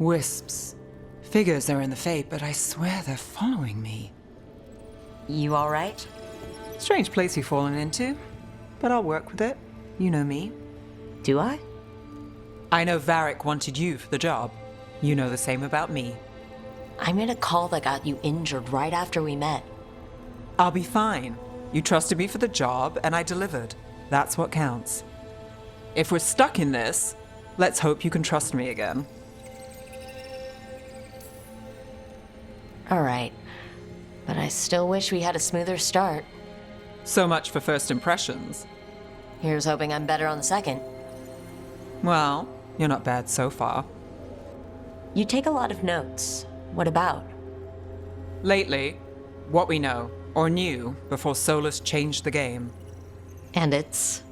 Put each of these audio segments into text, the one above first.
Wisps. Figures are in the Fade, but I swear they're following me. You alright? Strange place you've fallen into, but I'll work with it. You know me. Do I? I know Varric wanted you for the job. You know the same about me. I made a call that got you injured right after we met. I'll be fine. You trusted me for the job, and I delivered. That's what counts. If we're stuck in this, let's hope you can trust me again. Alright. But I still wish we had a smoother start. So much for first impressions. Here's hoping I'm better on the second. Well, you're not bad so far. You take a lot of notes. What about? Lately, what we know, or knew, before Solus changed the game. And it's...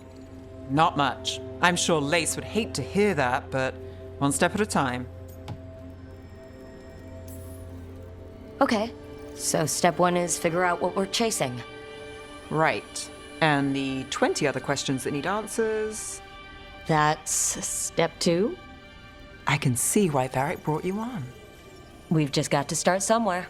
Not much. I'm sure Lace would hate to hear that, but one step at a time. Okay. So step one is figure out what we're chasing. Right. And the 20 other questions that need answers... That's step two? I can see why Varric brought you on. We've just got to start somewhere.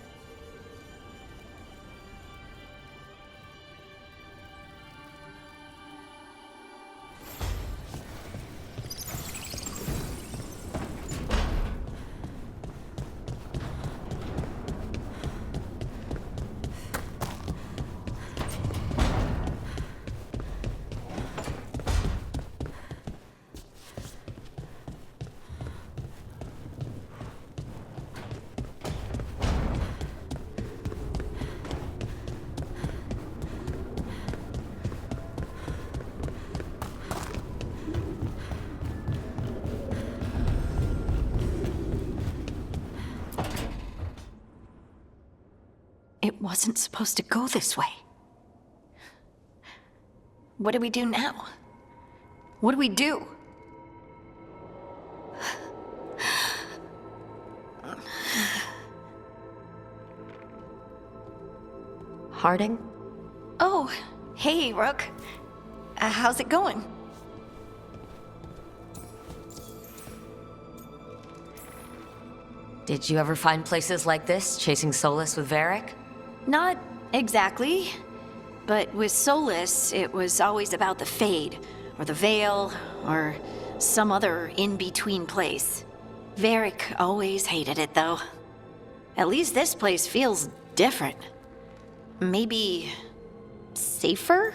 It wasn't supposed to go this way. What do we do now? What do we do? Harding? Oh, hey, Rook. How's it going? Did you ever find places like this, chasing Solus with Varric? Not exactly. But with Solus, it was always about the Fade, or the Veil, or some other in-between place. Varric always hated it, though. At least this place feels different. Maybe... safer?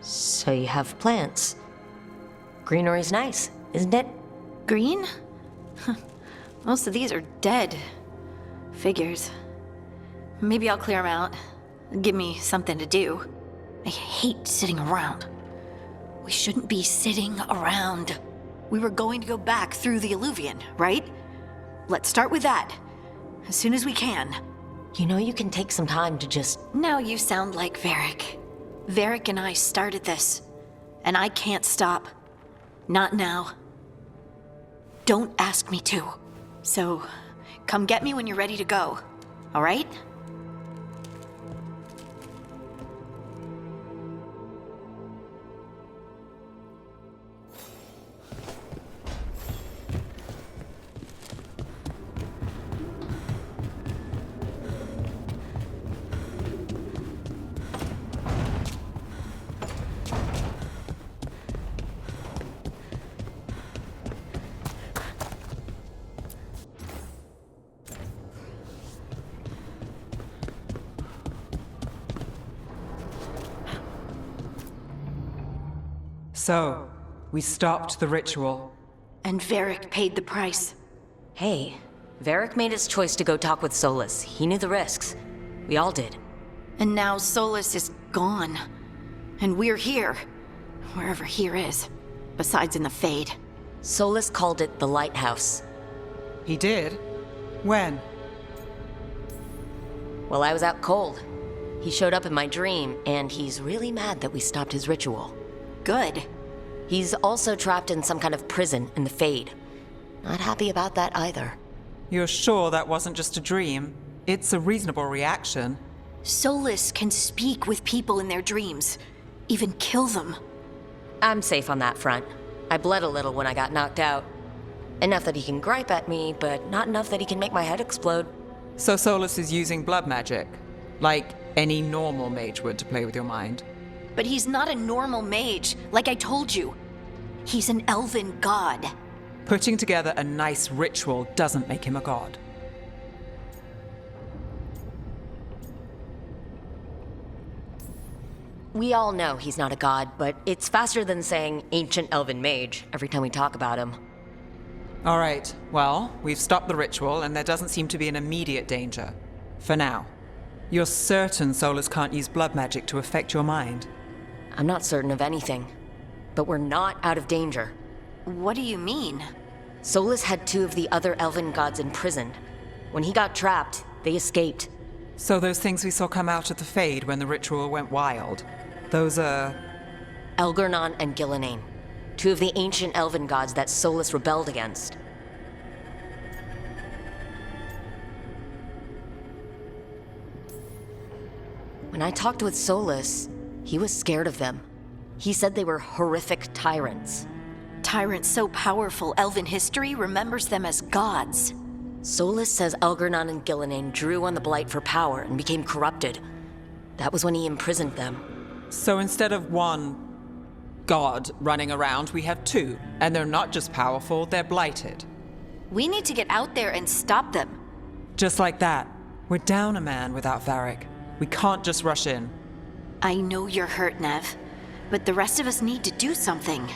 So you have plants. Greenery's nice, isn't it? Green? Most of these are dead. Figures. Maybe I'll clear them out. Give me something to do. I hate sitting around. We shouldn't be sitting around. We were going to go back through the Illuvian, right? Let's start with that. As soon as we can. You know you can take some time to just... Now you sound like Varric. Varric and I started this. And I can't stop. Not now. Don't ask me to. So, come get me when you're ready to go. All right? So, we stopped the ritual. And Varric paid the price. Hey, Varric made his choice to go talk with Solus. He knew the risks. We all did. And now Solus is gone. And we're here. Wherever here is. Besides in the Fade. Solus called it the Lighthouse. He did? When? Well, I was out cold. He showed up in my dream, and he's really mad that we stopped his ritual. Good. He's also trapped in some kind of prison in the Fade. Not happy about that either. You're sure that wasn't just a dream? It's a reasonable reaction. Solus can speak with people in their dreams. Even kill them. I'm safe on that front. I bled a little when I got knocked out. Enough that he can gripe at me, but not enough that he can make my head explode. So Solus is using blood magic, like any normal mage would to play with your mind. But he's not a normal mage, like I told you. He's an elven god. Putting together a nice ritual doesn't make him a god. We all know he's not a god, but it's faster than saying ancient elven mage every time we talk about him. All right, well, we've stopped the ritual and there doesn't seem to be an immediate danger. For now. You're certain Solus can't use blood magic to affect your mind? I'm not certain of anything, but we're not out of danger. What do you mean? Solus had 2 of the other elven gods imprisoned. When he got trapped, they escaped. So those things we saw come out of the Fade when the ritual went wild, those are... Elgernon and Gillenane, 2 of the ancient elven gods that Solus rebelled against. When I talked with Solus, he was scared of them. He said they were horrific tyrants. Tyrants so powerful, elven history remembers them as gods. Solus says Elgernon and Gillenane drew on the Blight for power and became corrupted. That was when he imprisoned them. So instead of one god running around, we have 2. And they're not just powerful, they're blighted. We need to get out there and stop them. Just like that. We're down a man without Varric. We can't just rush in. I know you're hurt, Nev, but the rest of us need to do something.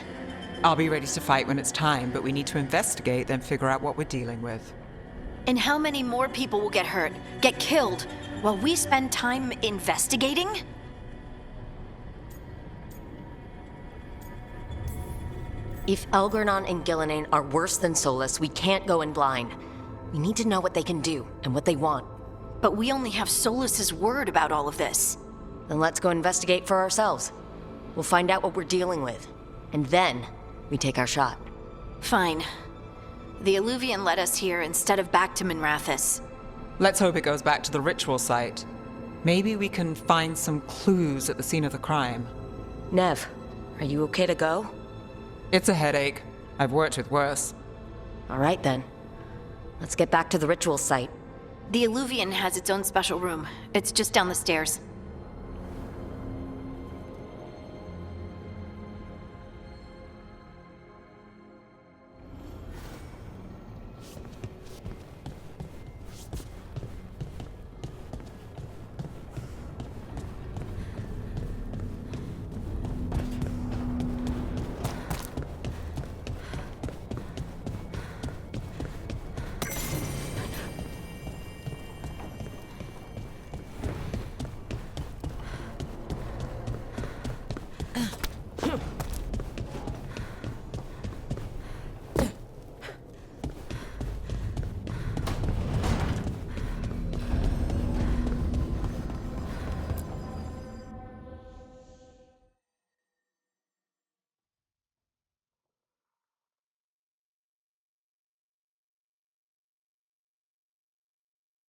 I'll be ready to fight when it's time, but we need to investigate, then figure out what we're dealing with. And how many more people will get hurt, get killed, while we spend time investigating? If Elgernon and Gillenane are worse than Solus, we can't go in blind. We need to know what they can do and what they want. But we only have Solus's word about all of this. Then let's go investigate for ourselves. We'll find out what we're dealing with. And then, we take our shot. Fine. The Illuvian led us here instead of back to Minrathous. Let's hope it goes back to the ritual site. Maybe we can find some clues at the scene of the crime. Nev, are you okay to go? It's a headache. I've worked with worse. All right then. Let's get back to the ritual site. The Illuvian has its own special room. It's just down the stairs.